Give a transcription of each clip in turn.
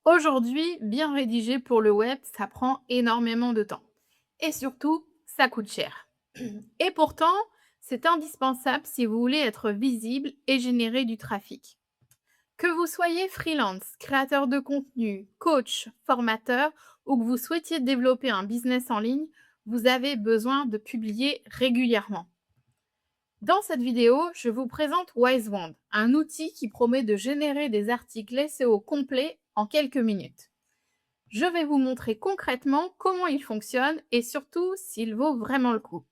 Aujourd'hui, bien rédigé pour le web, ça prend énormément de temps et surtout, ça coûte cher. Et pourtant, c'est indispensable si vous voulez être visible et générer du trafic. Que vous soyez freelance, créateur de contenu, coach, formateur ou que vous souhaitiez développer un business en ligne, vous avez besoin de publier régulièrement. Dans cette vidéo, je vous présente WiseWand, un outil qui promet de générer des articles SEO complets en quelques minutes. Je vais vous montrer concrètement comment il fonctionne et surtout s'il vaut vraiment le coup.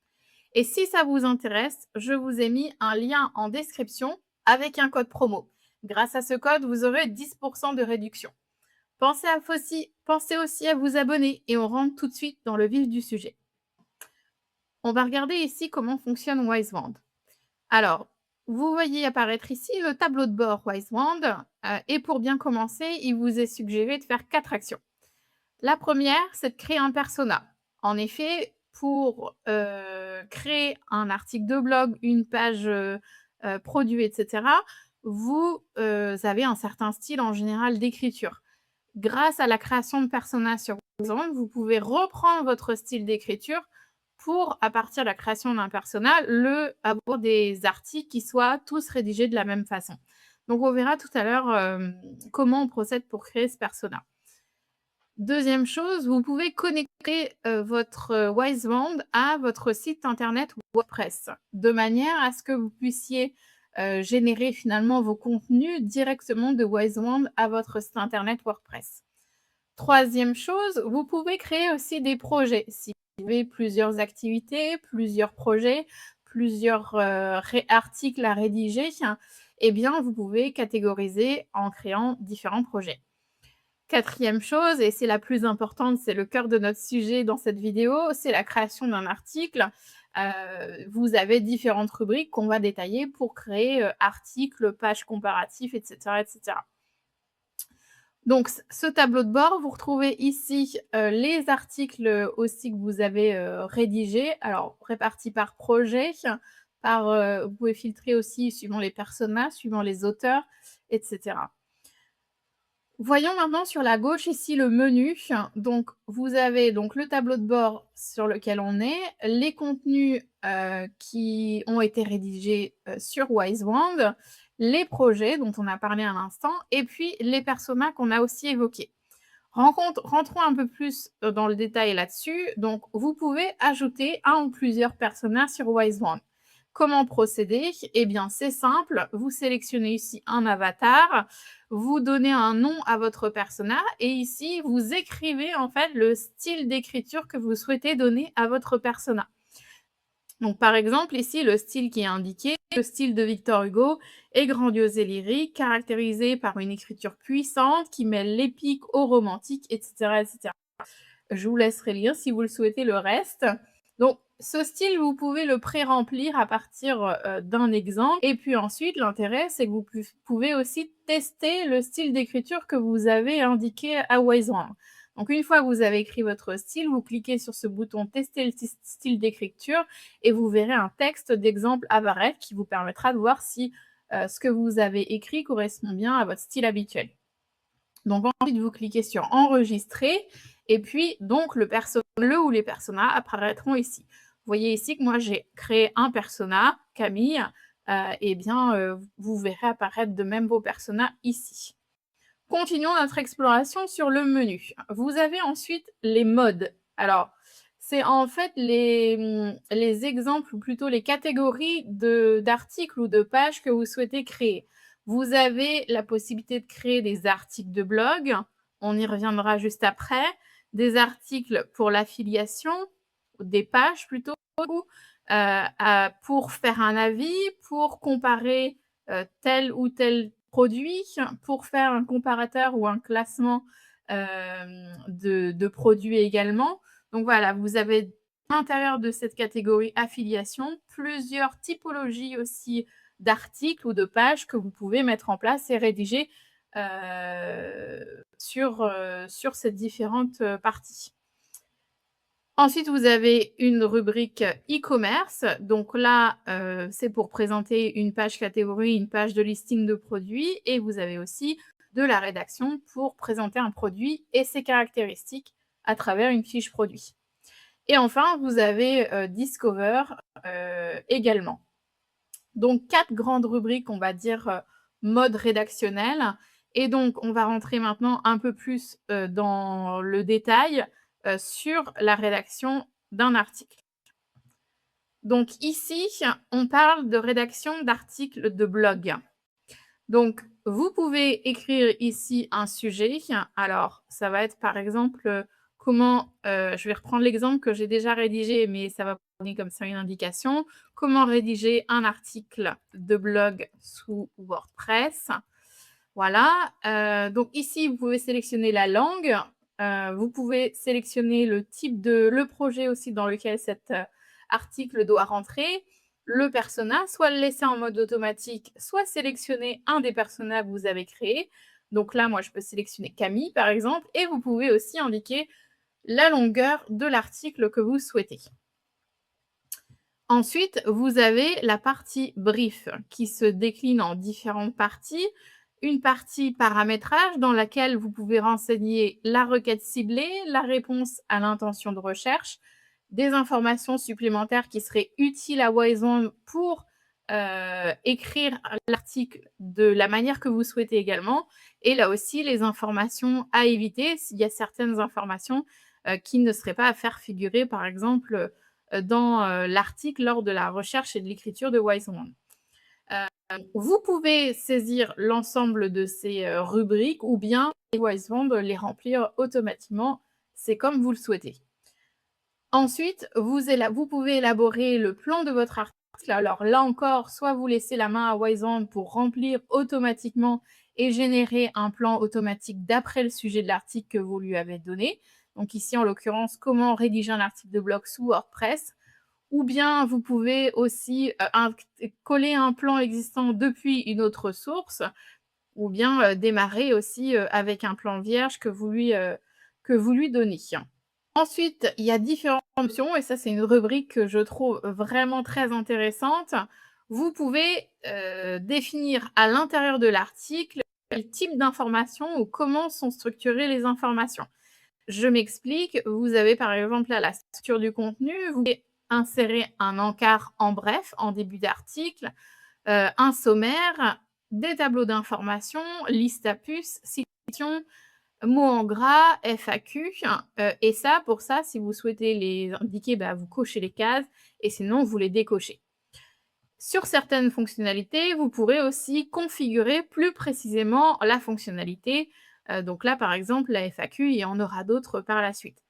Et si ça vous intéresse, je vous ai mis un lien en description avec un code promo. Grâce à ce code, vous aurez 10% de réduction. Pensez aussi à vous abonner et on rentre tout de suite dans le vif du sujet. On va regarder ici comment fonctionne WiseWand. Alors, vous voyez apparaître ici le tableau de bord WiseWand et pour bien commencer, il vous est suggéré de faire 4 actions. La première, c'est de créer un persona. En effet, pour, créer un article de blog, une page, produit et cetera, vous, avez un certain style en général d'écriture. Grâce à la création de personas sur WiseWand, vous pouvez reprendre votre style d'écriture pour, à partir de la création d'un persona, avoir des articles qui soient tous rédigés de la même façon. Donc on verra tout à l'heure, comment on procède pour créer ce persona. Deuxième chose, vous pouvez connecter, votre, WiseWand à votre site internet WordPress, de manière à ce que vous puissiez, générer finalement vos contenus directement de WiseWand à votre site internet WordPress. Troisième chose, vous pouvez créer aussi des projets. Si vous avez plusieurs activités, plusieurs projets, plusieurs, articles à rédiger, eh bien, vous pouvez catégoriser en créant différents projets. Quatrième chose, et c'est la plus importante, c'est le cœur de notre sujet dans cette vidéo, c'est la création d'un article. Vous avez différentes rubriques qu'on va détailler pour créer, articles, pages comparatives et cetera et cetera. Donc ce tableau de bord, vous retrouvez ici, les articles, aussi que vous avez, rédigés, alors répartis par projet, vous pouvez filtrer aussi suivant les personas, suivant les auteurs et cetera. Voyons maintenant sur la gauche ici le menu. Donc vous avez donc le tableau de bord sur lequel on est, les contenus, qui ont été rédigés, sur WiseWand, les projets dont on a parlé à l'instant et puis les personas qu'on a aussi évoqués. Rentrons un peu plus, dans le détail là-dessus. Donc vous pouvez ajouter un ou plusieurs personas sur WiseWand. Comment procéder? Eh bien, c'est simple, vous sélectionnez ici un avatar, vous donnez un nom à votre persona et ici, vous écrivez en fait le style d'écriture que vous souhaitez donner à votre persona. Donc par exemple, ici, le style qui est indiqué, le style de Victor Hugo est grandiose et lyrique, caractérisé par une écriture puissante qui mêle l'épique au romantique, et cetera et cetera. Je vous laisserai lire si vous le souhaitez le reste. Donc ce style, vous pouvez le pré-remplir à partir, d'un exemple et puis ensuite l'intérêt, c'est que vous pouvez aussi tester le style d'écriture que vous avez indiqué à WiseWand. Donc une fois que vous avez écrit votre style, vous cliquez sur ce bouton «Tester le style d'écriture» et vous verrez un texte d'exemple apparaître qui vous permettra de voir si, ce que vous avez écrit correspond bien à votre style habituel. Donc ensuite, vous cliquez sur «Enregistrer» et puis donc le ou les personas apparaîtront ici. Vous voyez ici que moi j'ai créé un persona, Camille, et bien, vous verrez apparaître de même vos personas ici. Continuons notre exploration sur le menu. Vous avez ensuite les modes. Alors, c'est en fait les exemples ou plutôt les catégories d'articles ou de pages que vous souhaitez créer. Vous avez la possibilité de créer des articles de blog, on y reviendra juste après, des articles pour l'affiliation, des pages plutôt, pour faire un avis, pour comparer, tel ou tel produit, pour faire un comparateur ou un classement, de produits également. Donc voilà, vous avez à l'intérieur de cette catégorie affiliation, plusieurs typologies aussi d'articles ou de pages que vous pouvez mettre en place et rédiger, sur ces différentes, parties. Ensuite, vous avez une rubrique e-commerce. Donc là, c'est pour présenter une page catégorie, une page de listing de produits et vous avez aussi de la rédaction pour présenter un produit et ses caractéristiques à travers une fiche produit. Et enfin, vous avez Discover également. Donc 4 grandes rubriques, on va dire, mode rédactionnel et donc on va rentrer maintenant un peu plus, dans le détail, sur la rédaction d'un article. Donc ici, on parle de rédaction d'articles de blog. Donc vous pouvez écrire ici un sujet. Alors ça va être par exemple, comment, je vais reprendre l'exemple que j'ai déjà rédigé, mais ça va vous donner comme ça une indication. Comment rédiger un article de blog sous WordPress. Voilà, donc ici, vous pouvez sélectionner la langue, vous pouvez sélectionner le projet aussi dans lequel cet, article doit rentrer, le persona, soit le laisser en mode automatique, soit sélectionner un des personas que vous avez créés. Donc là, moi, je peux sélectionner Camille, par exemple, et vous pouvez aussi indiquer la longueur de l'article que vous souhaitez. Ensuite, vous avez la partie brief qui se décline en différentes parties. Une partie paramétrage dans laquelle vous pouvez renseigner la requête ciblée, la réponse à l'intention de recherche, des informations supplémentaires qui seraient utiles à Wise1 pour écrire l'article de la manière que vous souhaitez également. Et là aussi, les informations à éviter s'il y a certaines informations qui ne seraient pas à faire figurer, par exemple, dans l'article lors de la recherche et de l'écriture de Wise1. Vous pouvez saisir l'ensemble de ces rubriques ou bien Wise1 les remplir automatiquement, c'est comme vous le souhaitez. Ensuite, vous pouvez élaborer le plan de votre article. Alors là encore, soit vous laissez la main à Wise1 pour remplir automatiquement et générer un plan automatique d'après le sujet de l'article que vous lui avez donné. Donc ici, en l'occurrence, comment rédiger un article de blog sous WordPress. Ou bien vous pouvez aussi coller un plan existant depuis une autre source, ou bien démarrer aussi avec un plan vierge que vous lui donnez. Ensuite, il y a différentes options, et ça c'est une rubrique que je trouve vraiment très intéressante. Vous pouvez définir à l'intérieur de l'article quel type d'informations ou comment sont structurées les informations. Je m'explique, vous avez par exemple là la structure du contenu, vous pouvez insérer un encart en bref en début d'article, un sommaire, des tableaux d'information, liste à puces, citation, mots en gras, FAQ, et ça, pour ça, si vous souhaitez les indiquer, bah, vous cochez les cases et sinon vous les décochez. Sur certaines fonctionnalités, vous pourrez aussi configurer plus précisément la fonctionnalité. Donc là, par exemple, la FAQ, il y en aura d'autres par la suite.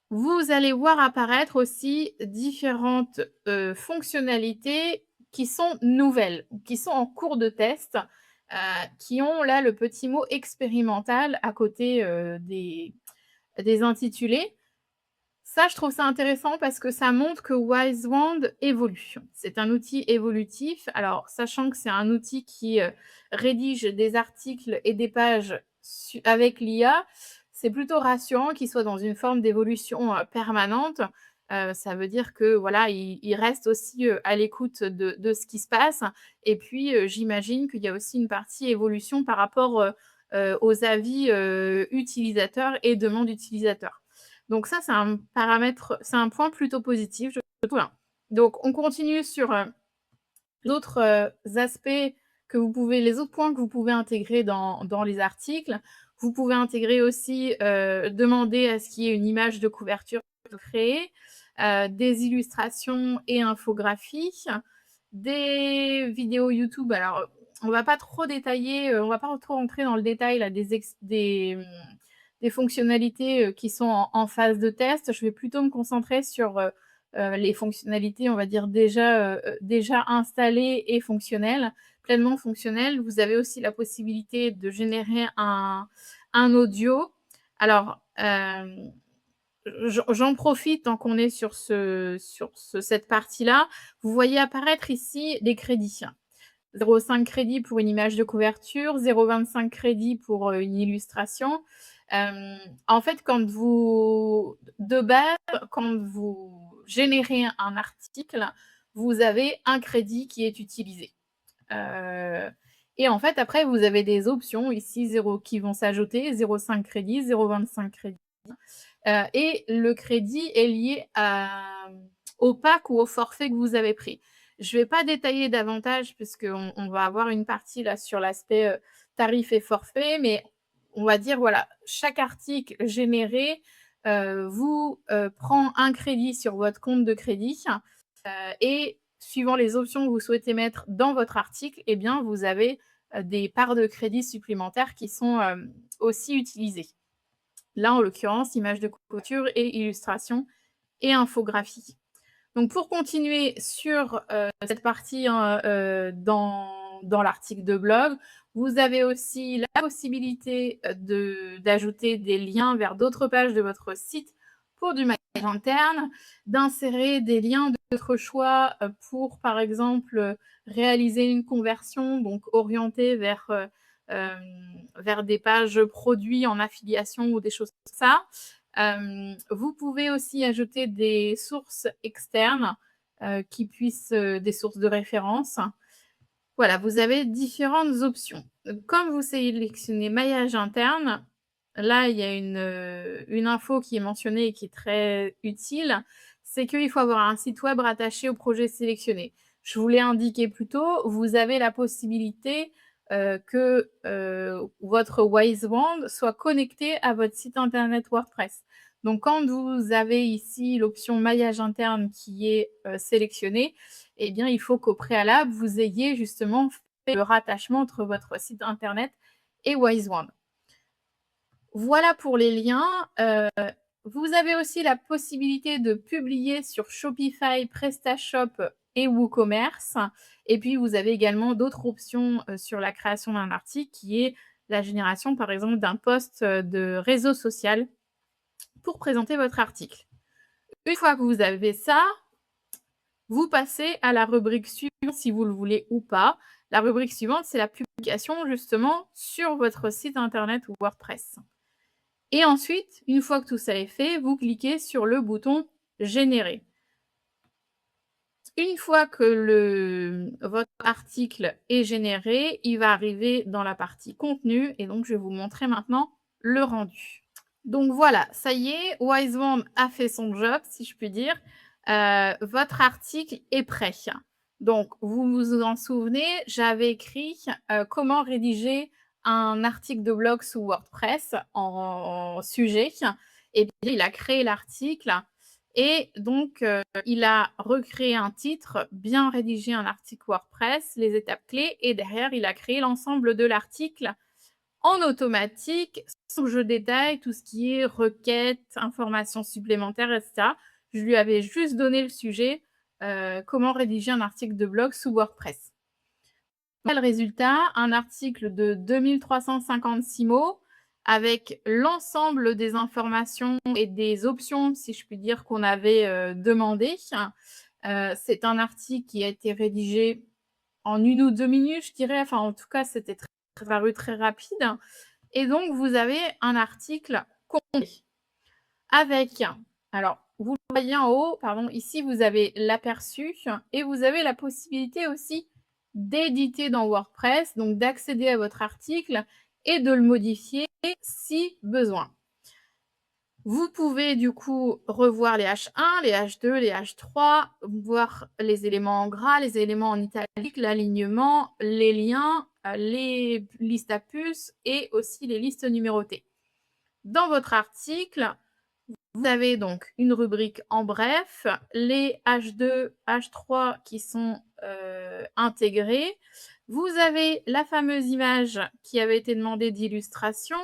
Vous allez voir apparaître aussi différentes fonctionnalités qui sont nouvelles, qui sont en cours de test, qui ont là le petit mot expérimental à côté des intitulés. Ça, je trouve ça intéressant parce que ça montre que Wise1 évolue. C'est un outil évolutif. Alors, sachant que c'est un outil qui rédige des articles et des pages avec l'IA, c'est plutôt rassurant qu'il soit dans une forme d'évolution permanente. Ça veut dire que voilà, il reste aussi à l'écoute de ce qui se passe. Et puis, j'imagine qu'il y a aussi une partie évolution par rapport aux avis utilisateurs et demandes utilisateurs. Donc ça, c'est un paramètre, c'est un point plutôt positif, je trouve. Donc on continue sur d'autres aspects les autres points que vous pouvez intégrer dans les articles. Vous pouvez intégrer aussi, demander à ce qu'il y ait une image de couverture créée, des illustrations et infographies, des vidéos YouTube. Alors, on va pas trop détailler, on va pas trop rentrer dans le détail là, des fonctionnalités qui sont en phase de test. Je vais plutôt me concentrer sur les fonctionnalités, on va dire, déjà installées et fonctionnelles, pleinement fonctionnelles. Vous avez aussi la possibilité de générer un audio. Alors, j'en profite tant qu'on est sur cette partie-là. Vous voyez apparaître ici les crédits. 0,5 crédit pour une image de couverture, 0,25 crédit pour une illustration. En fait, de base, quand vous générez un article, vous avez un crédit qui est utilisé. Et en fait, après, vous avez des options ici 0 qui vont s'ajouter, 0,5 crédits, 0,25 crédits. Et le crédit est lié au pack ou au forfait que vous avez pris. Je ne vais pas détailler davantage puisqu'on va avoir une partie là sur l'aspect, tarif et forfait, mais on va dire, voilà, chaque article généré, vous, prend un crédit sur votre compte de crédit, et suivant les options que vous souhaitez mettre dans votre article, eh bien, vous avez, des parts de crédit supplémentaires qui sont, aussi utilisées. Là, en l'occurrence, images de couverture et illustrations et infographie. Donc pour continuer sur, cette partie, hein, dans l'article de blog, vous avez aussi la possibilité, d'ajouter des liens vers d'autres pages de votre site pour du maillage interne, d'insérer des liens de votre choix, pour, par exemple, réaliser une conversion, donc orientée vers des pages produits en affiliation ou des choses comme ça. Vous pouvez aussi ajouter des sources externes, des sources de référence. Voilà, vous avez différentes options. Comme vous sélectionnez maillage interne, là, il y a une info qui est mentionnée et qui est très utile, c'est qu'il faut avoir un site web rattaché au projet sélectionné. Je vous l'ai indiqué plus tôt, vous avez la possibilité, que, votre Wiseband soit connecté à votre site internet WordPress. Donc quand vous avez ici l'option maillage interne qui est, sélectionnée, eh bien, il faut qu'au préalable, vous ayez justement fait le rattachement entre votre site internet et Wisewand. Voilà pour les liens. Vous avez aussi la possibilité de publier sur Shopify, PrestaShop et WooCommerce. Et puis, vous avez également d'autres options sur la création d'un article qui est la génération, par exemple, d'un post de réseau social pour présenter votre article. Une fois que vous avez ça, vous passez à la rubrique suivante si vous le voulez ou pas. La rubrique suivante, c'est la publication justement sur votre site internet ou WordPress. Et ensuite, une fois que tout ça est fait, vous cliquez sur le bouton Générer. Une fois que votre article est généré, il va arriver dans la partie contenu et donc je vais vous montrer maintenant le rendu. Donc voilà, ça y est, Wiseband a fait son job, si je puis dire. Votre article est prêt. Donc, vous vous en souvenez, j'avais écrit comment rédiger un article de blog sous WordPress en sujet. Et bien, il a créé l'article et donc il a recréé un titre, bien rédigé un article WordPress, les étapes clés, et derrière, il a créé l'ensemble de l'article en automatique, sans que je détaille tout ce qui est requêtes, informations supplémentaires, etc. Je lui avais juste donné le sujet, comment rédiger un article de blog sous WordPress. Le résultat, un article de 2356 mots avec l'ensemble des informations et des options, si je puis dire, qu'on avait demandées. C'est un article qui a été rédigé en 1 ou 2 minutes, je dirais. Enfin, en tout cas, c'était paru très rapide. Et donc, vous avez un article complet avec, alors, vous le voyez en haut, pardon, ici, vous avez l'aperçu et vous avez la possibilité aussi d'éditer dans WordPress, donc d'accéder à votre article et de le modifier si besoin. Vous pouvez du coup revoir les H1, les H2, les H3, voir les éléments en gras, les éléments en italique, l'alignement, les liens, les listes à puces et aussi les listes numérotées. Dans votre article, vous avez donc une rubrique en bref, les H2, H3 qui sont intégrés. Vous avez la fameuse image qui avait été demandée d'illustration.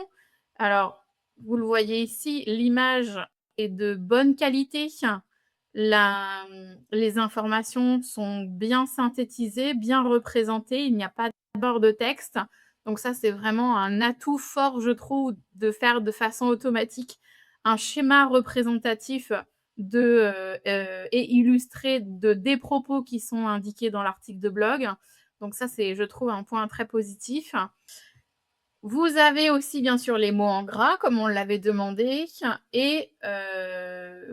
Alors, vous le voyez ici, l'image est de bonne qualité. Les informations sont bien synthétisées, bien représentées. Il n'y a pas de barre de texte. Donc ça, c'est vraiment un atout fort, je trouve, de faire de façon automatique un schéma représentatif et illustré des propos qui sont indiqués dans l'article de blog. Donc ça, c'est, je trouve, un point très positif. Vous avez aussi, bien sûr, les mots en gras, comme on l'avait demandé, et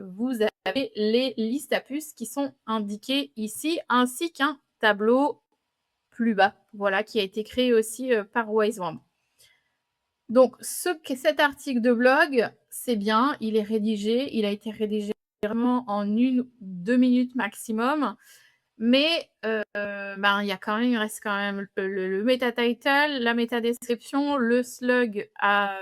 vous avez les listes à puces qui sont indiquées ici, ainsi qu'un tableau plus bas, voilà, qui a été créé aussi, par Wisewand. Donc cet article de blog, c'est bien, il a été rédigé vraiment en 1 ou 2 minutes maximum, mais ben, il reste quand même le meta title, la méta description, le slug à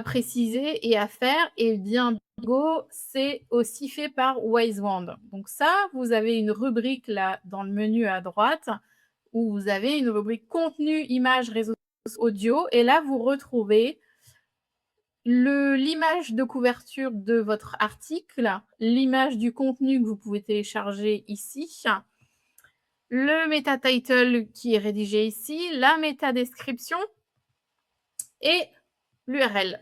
préciser et à faire et bien bingo, c'est aussi fait par Wisewand. Donc ça, vous avez une rubrique là dans le menu à droite où vous avez une rubrique contenu, images, réseaux sociaux, audio et là vous retrouvez l'image de couverture de votre article, l'image du contenu que vous pouvez télécharger ici, le meta title qui est rédigé ici, la méta description et l'URL.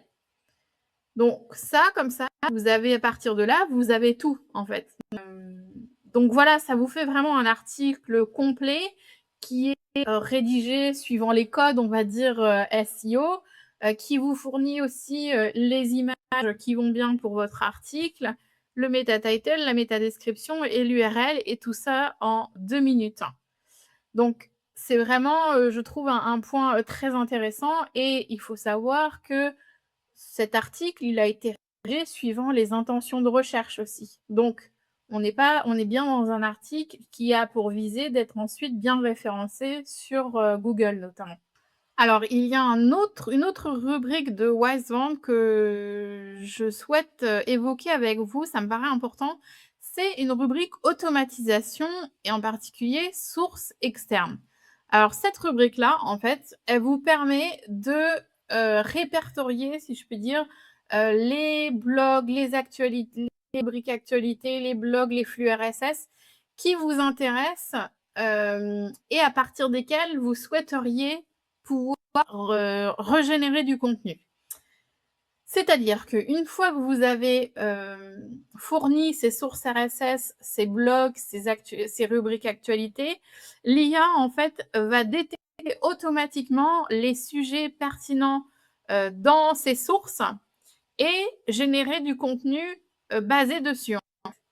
Donc ça, comme ça, vous avez à partir de là, vous avez tout en fait. Donc voilà, ça vous fait vraiment un article complet qui est rédigé suivant les codes, on va dire SEO, qui vous fournit aussi les images qui vont bien pour votre article, le meta title, la méta description et l'URL et tout ça en 2 minutes. Donc c'est vraiment, je trouve un point très intéressant et il faut savoir que cet article, il a été rédigé suivant les intentions de recherche aussi. Donc, on est bien dans un article qui a pour visée d'être ensuite bien référencé sur Google notamment. Alors, il y a une autre rubrique de Wisevand que je souhaite évoquer avec vous, ça me paraît important. C'est une rubrique automatisation et en particulier sources externes. Alors, cette rubrique-là, en fait, elle vous permet de répertorier, si je puis dire, les blogs, les actualités, les rubriques actualités, les blogs, les flux RSS qui vous intéressent et à partir desquels vous souhaiteriez pouvoir régénérer du contenu. C'est-à-dire qu'une fois que vous avez fourni ces sources RSS, ces blogs, ces rubriques actualités, l'IA en fait va détecter automatiquement les sujets pertinents dans ces sources et générer du contenu basé dessus.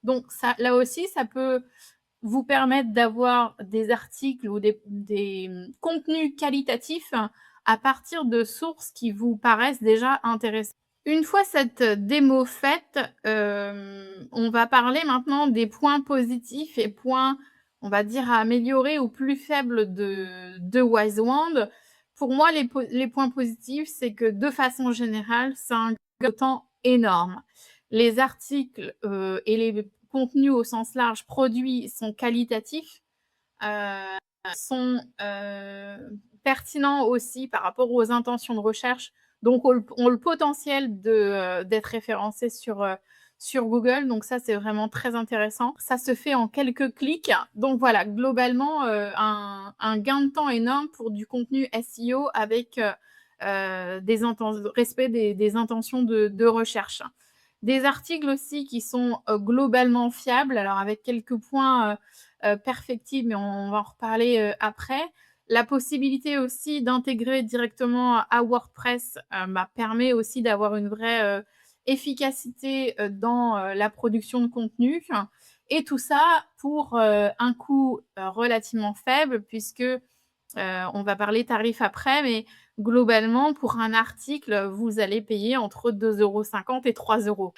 Donc ça, là aussi, ça peut vous permettre d'avoir des articles ou des contenus qualitatifs à partir de sources qui vous paraissent déjà intéressantes. Une fois cette démo faite, on va parler maintenant des points positifs et points, on va dire, à améliorer ou plus faibles de Wisewand. Pour moi, les points positifs, c'est que de façon générale, c'est un gain de temps énorme. Les articles et les contenus au sens large produits sont qualitatifs, sont pertinents aussi par rapport aux intentions de recherche, donc ont le potentiel d'être référencés sur Google. Donc ça, c'est vraiment très intéressant. Ça se fait en quelques clics. Donc voilà, globalement, un gain de temps énorme pour du contenu SEO avec respect des intentions de recherche. Des articles aussi qui sont globalement fiables, alors avec quelques points perfectibles, mais on va en reparler après. La possibilité aussi d'intégrer directement à WordPress permet aussi d'avoir une vraie efficacité dans la production de contenu. Et tout ça pour un coût relativement faible, puisque on va parler tarifs après, mais globalement, pour un article, vous allez payer entre 2,50 € et 3 €.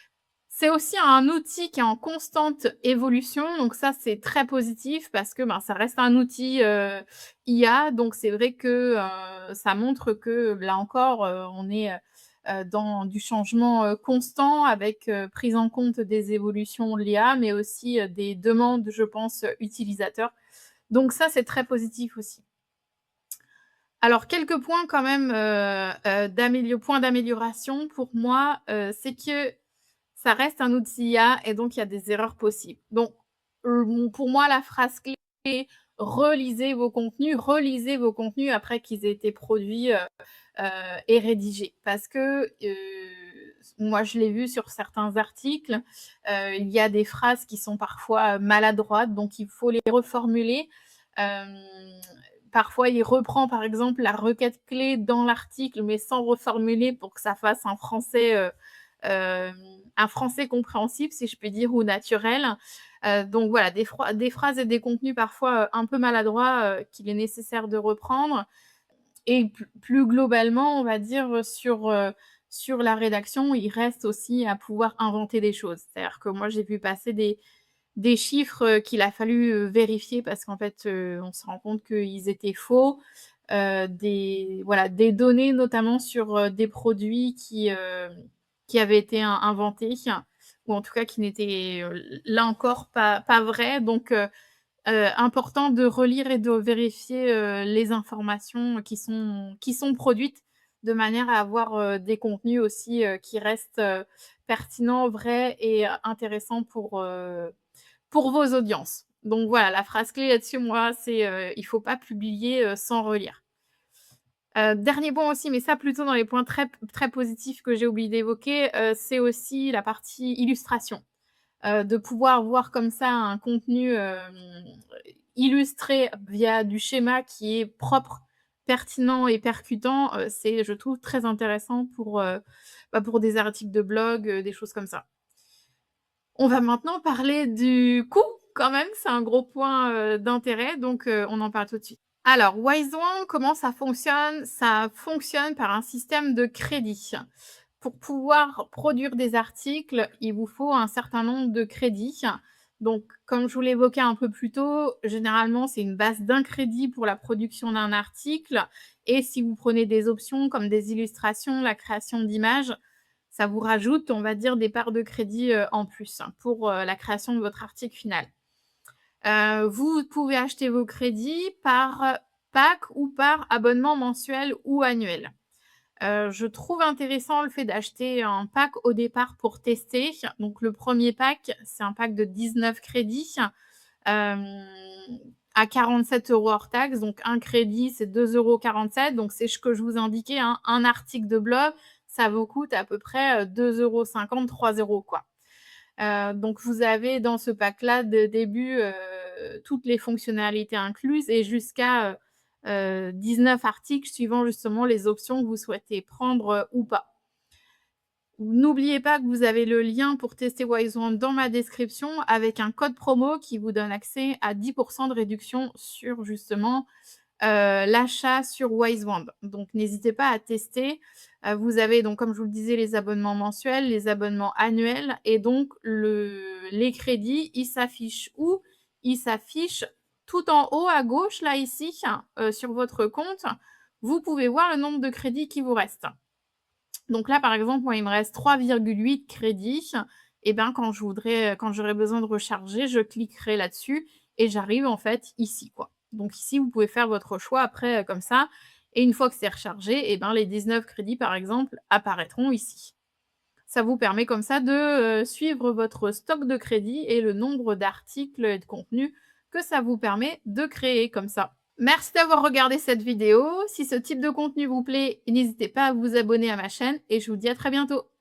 C'est aussi un outil qui est en constante évolution, donc ça, c'est très positif parce que, ben, ça reste un outil, IA, donc c'est vrai que, ça montre que, là encore, on est, dans du changement, constant avec, prise en compte des évolutions de l'IA, mais aussi, des demandes, je pense, utilisateurs. Donc ça, c'est très positif aussi. Alors quelques points quand même, points d'amélioration pour moi, c'est que ça reste un outil IA et donc il y a des erreurs possibles. Donc, pour moi, la phrase clé est: relisez vos contenus après qu'ils aient été produits, et rédigés. Parce que, moi je l'ai vu sur certains articles, il y a des phrases qui sont parfois, maladroites, donc il faut les reformuler. Hem, Parfois il reprend par exemple la requête clé dans l'article, mais sans reformuler pour que ça fasse un français compréhensible, si je puis dire, ou naturel. Donc voilà, des phrases et des contenus parfois, un peu maladroits, qu'il est nécessaire de reprendre et plus globalement, on va dire, sur la rédaction, il reste aussi à pouvoir inventer des choses. C'est-à-dire que moi, j'ai vu passer des chiffres, qu'il a fallu, vérifier parce qu'en fait, on se rend compte qu'ils étaient faux. Des données notamment sur, des produits qui avaient été inventés ou en tout cas qui n'étaient, là encore pas vrais donc important de relire et de vérifier, les informations qui sont produites de manière à avoir, des contenus aussi, qui restent, pertinents, vrais et intéressants pour vos audiences. Donc voilà, la phrase clé là-dessus, moi, c'est, il faut pas publier, sans relire. Dernier point aussi, mais ça plutôt dans les points très positifs que j'ai oublié d'évoquer, c'est aussi la partie illustration. De pouvoir voir comme ça un contenu, illustré via du schéma qui est propre, pertinent et percutant, c'est je trouve très intéressant pour des articles de blog, des choses comme ça. On va maintenant parler du coût quand même, c'est un gros point, d'intérêt donc on en parle tout de suite. Alors Wise1, comment ça fonctionne? Ça fonctionne par un système de crédit. Pour pouvoir produire des articles, il vous faut un certain nombre de crédits. Donc, comme je vous l'évoquais un peu plus tôt, généralement, c'est une base d'un crédit pour la production d'un article et si vous prenez des options comme des illustrations, la création d'images, ça vous rajoute, on va dire, des parts de crédit, en plus, pour, la création de votre article final. Vous pouvez acheter vos crédits par, pack ou par abonnement mensuel ou annuel. Je trouve intéressant le fait d'acheter un pack au départ pour tester. Donc le premier pack, c'est un pack de 19 crédits, hem, à 47 € hors taxe. Donc un crédit, c'est 2,47 €. Donc c'est ce que je vous indiquais, hein, un article de blog, ça vous coûte à peu près, 2,50 €, 3 € quoi. Donc vous avez dans ce pack-là de début, toutes les fonctionnalités incluses et jusqu'à, 19 articles suivant justement les options que vous souhaitez prendre, ou pas. N'oubliez pas que vous avez le lien pour tester Wise1 dans ma description avec un code promo qui vous donne accès à 10 de réduction sur justement, l'achat sur Wise1. Donc n'hésitez pas à tester. Vous avez donc comme je vous le disais les abonnements mensuels, les abonnements annuels et donc les crédits, ils s'affichent où? Ils s'affichent tout en haut à gauche là ici, sur votre compte. Vous pouvez voir le nombre de crédits qui vous restent. Donc là, par exemple, moi, il me reste 3,8 crédits et ben, quand j'aurai besoin de recharger, je cliquerai là-dessus et j'arrive en fait ici, quoi. Donc ici, vous pouvez faire votre choix après, comme ça et une fois que c'est rechargé et ben, les 19 crédits, par exemple, apparaîtront ici. Ça vous permet comme ça de, suivre votre stock de crédits et le nombre d'articles et de contenus que ça vous permet de créer comme ça. Merci d'avoir regardé cette vidéo. Si ce type de contenu vous plaît, n'hésitez pas à vous abonner à ma chaîne et je vous dis à très bientôt.